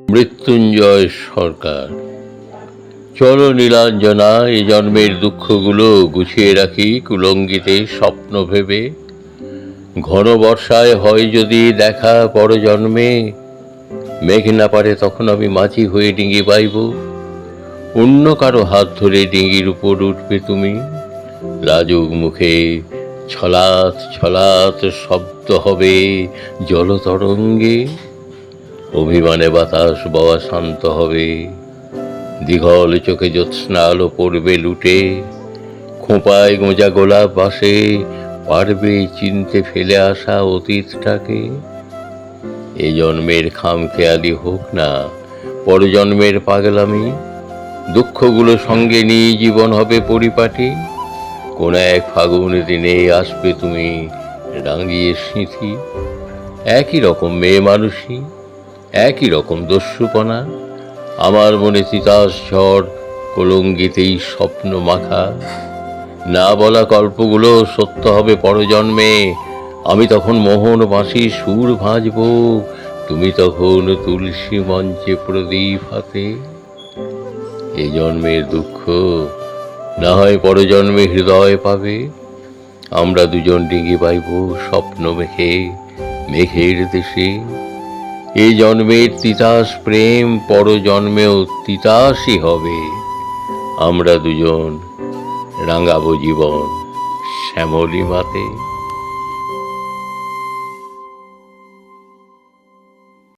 মৃত্যুঞ্জয় সরকার। চলো নীলাঞ্জনা, এ জন্মের দুঃখগুলো গুছিয়ে রাখি কুলঙ্গিতে স্বপ্ন ভেবে। ঘন বর্ষায় হয় যদি দেখা পরজন্মে, মেঘ না পারে তখন আমি মাঝি হয়ে ডিঙি বাইব। অন্য কারো হাত ধরে ডিঙির উপর উঠবে তুমি। লাজুক মুখে ছলাৎ ছলাৎ শব্দ হবে জলতরঙ্গে। অভিমানে বাতাস বওয়া শান্ত হবে। দীঘল চোখে জ্যোৎস্না আলো পড়বে লুটে। খোঁপায় গোঁজা গোলাপ বাসে পারবে চিনতে ফেলে আসা অতীতটাকে। এ জন্মের খামখেয়ালি হোক না পরজন্মের পাগলামি। দুঃখগুলো সঙ্গে নিয়ে জীবন হবে পরিপাটি। কোন এক ফাগুন দিনে আসবে তুমি রাঙিয়ে স্মৃতি। একই রকম মেয়ে মানুষই, একই রকম দস্যুপনা। আমার মনে তিতাস ঝড় কলঙ্গিতেই স্বপ্ন মাখা। না বলা গল্পগুলো সত্য হবে পরজন্মে। আমি তখন মোহন বাঁশি সুর ভাঁজব, তুমি তখন তুলসী মঞ্চে প্রদীপ হাতে। এই জন্মের দুঃখ না হয় পরজন্মে হৃদয় পাবে। আমরা দুজন ডিঙি বাইব স্বপ্ন মেখে মেঘের দেশে। এই জন্মের তিতাস প্রেম পরজন্মেও তিতাসই হবে। আমরা দুজন রাঙাবো জীবন শ্যামলী মাতে।